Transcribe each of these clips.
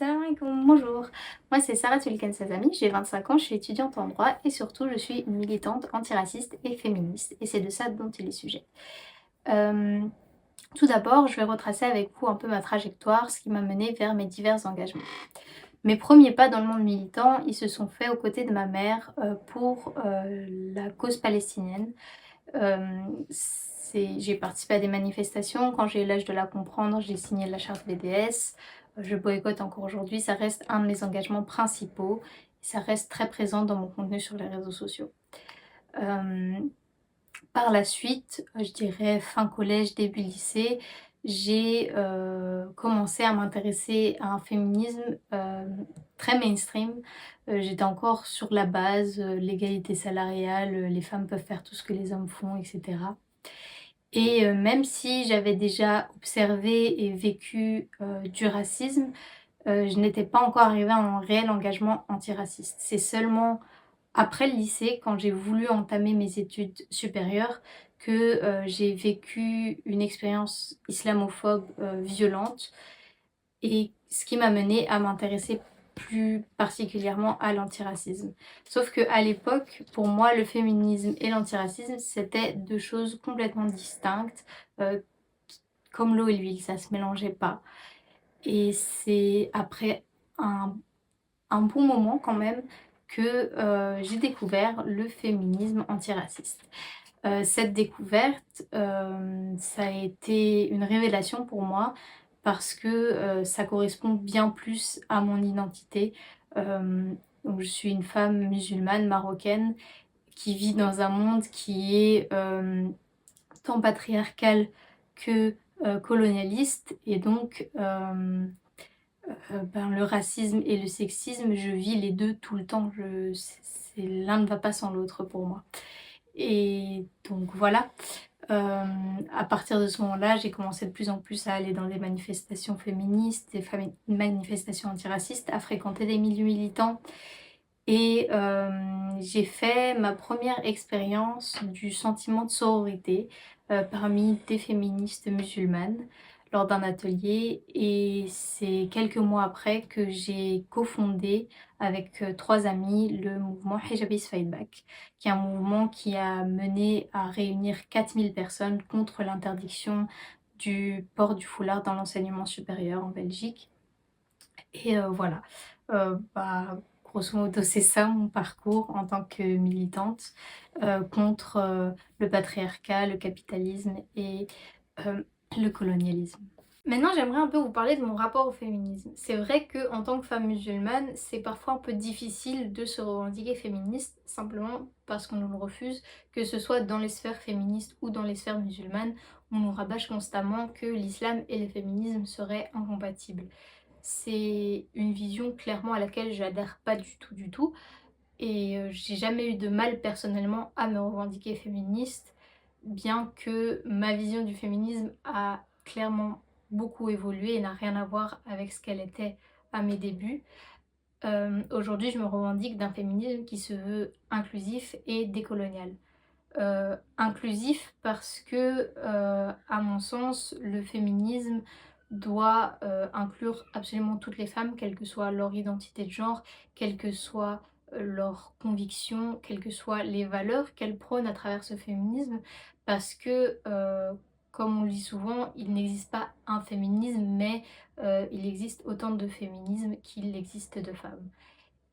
Salam alaikum, bonjour. Moi c'est Sarah Tulkan Sazami, j'ai 25 ans, je suis étudiante en droit et surtout je suis une militante antiraciste et féministe et c'est de ça dont il est sujet. Euh, Tout d'abord, je vais retracer avec vous un peu ma trajectoire, ce qui m'a menée vers mes divers engagements. Mes premiers pas dans le monde militant, ils se sont faits aux côtés de ma mère pour la cause palestinienne. J'ai participé à des manifestations, quand j'ai eu l'âge de la comprendre, j'ai signé la charte BDS, je boycotte encore aujourd'hui, ça reste un de mes engagements principaux, et ça reste très présent dans mon contenu sur les réseaux sociaux. Par la suite, je dirais fin collège, début lycée, j'ai commencé à m'intéresser à un féminisme très mainstream. J'étais encore sur la base, l'égalité salariale, les femmes peuvent faire tout ce que les hommes font, etc. Et même si j'avais déjà observé et vécu du racisme, je n'étais pas encore arrivée à un réel engagement antiraciste. C'est seulement après le lycée, quand j'ai voulu entamer mes études supérieures, que j'ai vécu une expérience islamophobe violente et ce qui m'a menée à m'intéresser plus particulièrement à l'antiracisme. Sauf que à l'époque, pour moi, le féminisme et l'antiracisme, c'était deux choses complètement distinctes, euh, comme l'eau et l'huile, ça se mélangeait pas. Et c'est après un, un bon moment quand même que j'ai découvert le féminisme antiraciste. Cette découverte, ça a été une révélation pour moi parce que ça correspond bien plus à mon identité. Euh, donc je suis une femme musulmane marocaine qui vit dans un monde qui est tant patriarcal que colonialiste et donc le racisme et le sexisme, je vis les deux tout le temps. L'un ne va pas sans l'autre pour moi. Et donc voilà, à partir de ce moment-là, j'ai commencé de plus en plus à aller dans des manifestations féministes, des manifestations antiracistes, à fréquenter des milieux militants. Et j'ai fait ma première expérience du sentiment de sororité parmi des féministes musulmanes lors d'un atelier. Et c'est quelques mois après que j'ai cofondé avec trois amis le mouvement Hijabis Fight Back, qui est un mouvement qui a mené à réunir 4000 personnes contre l'interdiction du port du foulard dans l'enseignement supérieur en Belgique. Et voilà, grosso modo, c'est ça mon parcours en tant que militante contre le patriarcat, le capitalisme et euh, le colonialisme. Maintenant, j'aimerais un peu vous parler de mon rapport au féminisme. C'est vrai que en tant que femme musulmane, c'est parfois un peu difficile de se revendiquer féministe simplement parce qu'on nous le refuse, que ce soit dans les sphères féministes ou dans les sphères musulmanes, on nous rabâche constamment que l'islam et le féminisme seraient incompatibles. C'est une vision clairement à laquelle j'adhère pas du tout du tout et j'ai jamais eu de mal personnellement à me revendiquer féministe, bien que ma vision du féminisme a clairement beaucoup évolué et n'a rien à voir avec ce qu'elle était à mes débuts. Aujourd'hui, je me revendique d'un féminisme qui se veut inclusif et décolonial. Inclusif parce que, à mon sens, le féminisme doit inclure absolument toutes les femmes, quelle que soit leur identité de genre, quelles que soient leurs convictions, quelles que soient les valeurs qu'elles prônent à travers ce féminisme, parce que, comme on le dit souvent, il n'existe pas un féminisme, mais il existe autant de féminisme qu'il existe de femmes.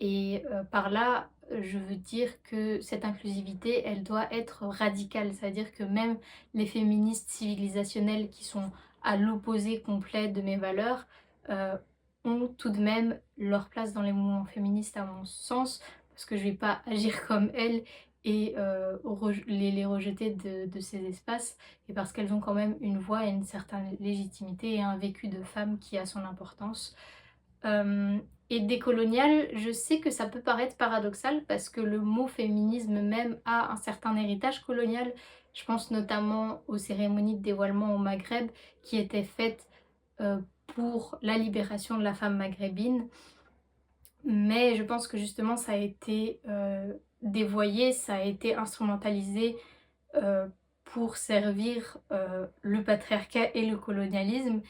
Et par là, je veux dire que cette inclusivité, elle doit être radicale. C'est-à-dire que même les féministes civilisationnelles qui sont à l'opposé complet de mes valeurs euh, ont tout de même leur place dans les mouvements féministes à mon sens, parce que je ne vais pas agir comme elles et les rejeter de ces espaces, et parce qu'elles ont quand même une voix et une certaine légitimité et un vécu de femme qui a son importance. Euh, et décolonial, je sais que ça peut paraître paradoxal parce que le mot féminisme même a un certain héritage colonial. Je pense notamment aux cérémonies de dévoilement au Maghreb qui étaient faites pour la libération de la femme maghrébine. Mais je pense que justement ça a été dévoyé, ça a été instrumentalisé euh, pour servir le patriarcat et le colonialisme.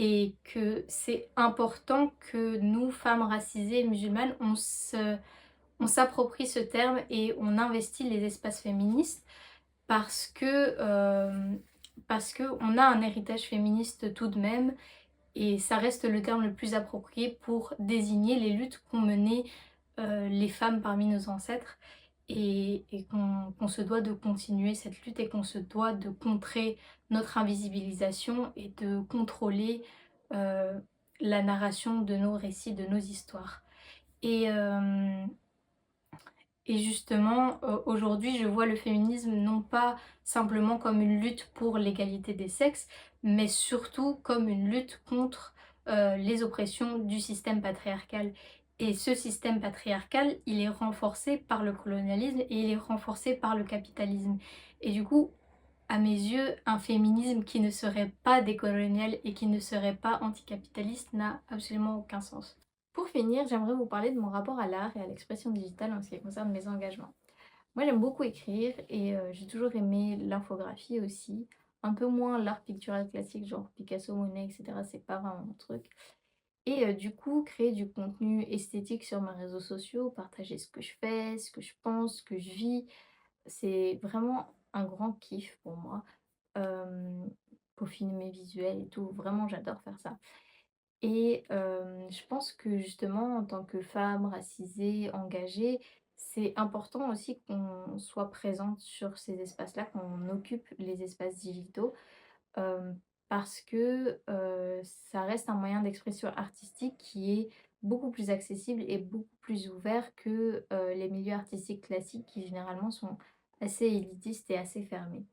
et que c'est important que nous, femmes racisées musulmanes, on s'approprie ce terme et on investit les espaces féministes parce que, parce qu'on a un héritage féministe tout de même et ça reste le terme le plus approprié pour désigner les luttes qu'ont menées les femmes parmi nos ancêtres et qu'on se doit de continuer cette lutte et qu'on se doit de contrer notre invisibilisation et de contrôler euh, la narration de nos récits, de nos histoires. Et, euh, et justement, aujourd'hui, je vois le féminisme non pas simplement comme une lutte pour l'égalité des sexes, mais surtout comme une lutte contre les oppressions du système patriarcal. Et ce système patriarcal, il est renforcé par le colonialisme et il est renforcé par le capitalisme. Et du coup, à mes yeux, un féminisme qui ne serait pas décolonial et qui ne serait pas anticapitaliste n'a absolument aucun sens. Pour finir, j'aimerais vous parler de mon rapport à l'art et à l'expression digitale en ce qui concerne mes engagements. Moi, j'aime beaucoup écrire et j'ai toujours aimé l'infographie aussi. Un peu moins l'art pictural classique, genre Picasso, Monet, etc. C'est pas vraiment mon truc. Et du coup, créer du contenu esthétique sur mes réseaux sociaux, partager ce que je fais, ce que je pense, ce que je vis, c'est vraiment un grand kiff pour moi. Euh, Peaufiner mes visuels et tout, vraiment j'adore faire ça. Et je pense que justement, en tant que femme racisée, engagée, c'est important aussi qu'on soit présente sur ces espaces-là, qu'on occupe les espaces digitaux, hem, parce que, ça reste un moyen d'expression artistique qui est beaucoup plus accessible et beaucoup plus ouvert que, les milieux artistiques classiques qui généralement sont assez élitistes et assez fermés.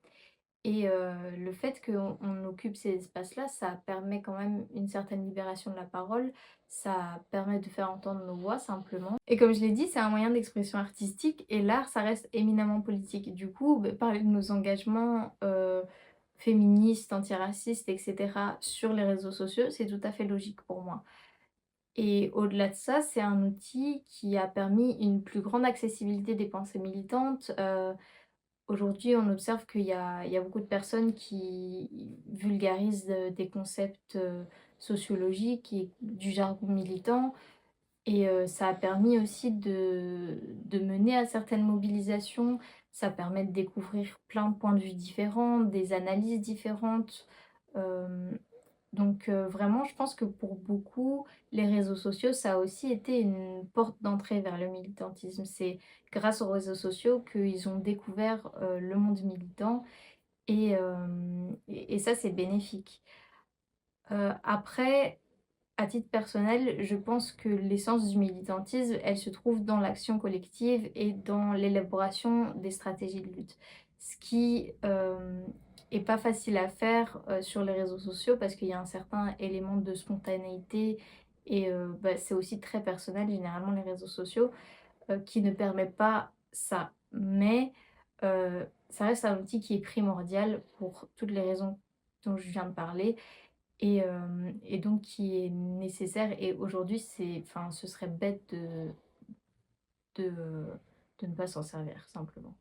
Et le fait qu'on occupe ces espaces-là, ça permet quand même une certaine libération de la parole, ça permet de faire entendre nos voix simplement. Et comme je l'ai dit, c'est un moyen d'expression artistique et l'art, ça reste éminemment politique. Du coup, parler de nos engagements féministes, antiracistes, etc. sur les réseaux sociaux, c'est tout à fait logique pour moi. Et au-delà de ça, c'est un outil qui a permis une plus grande accessibilité des pensées militantes. Aujourd'hui, on observe qu'il y a beaucoup de personnes qui vulgarisent des concepts sociologiques et du jargon militant. Et ça a permis aussi de mener à certaines mobilisations. Ça permet de découvrir plein de points de vue différents, des analyses différentes. Euh, donc vraiment, je pense que pour beaucoup, les réseaux sociaux, ça a aussi été une porte d'entrée vers le militantisme. C'est grâce aux réseaux sociaux qu'ils ont découvert le monde militant et ça, c'est bénéfique. Après, à titre personnel, je pense que l'essence du militantisme, elle se trouve dans l'action collective et dans l'élaboration des stratégies de lutte. Ce qui est pas facile à faire sur les réseaux sociaux parce qu'il y a un certain élément de spontanéité et c'est aussi très personnel, généralement les réseaux sociaux, qui ne permet pas ça. Mais ça reste un outil qui est primordial pour toutes les raisons dont je viens de parler et donc qui est nécessaire et aujourd'hui ce serait bête de, de ne pas s'en servir simplement.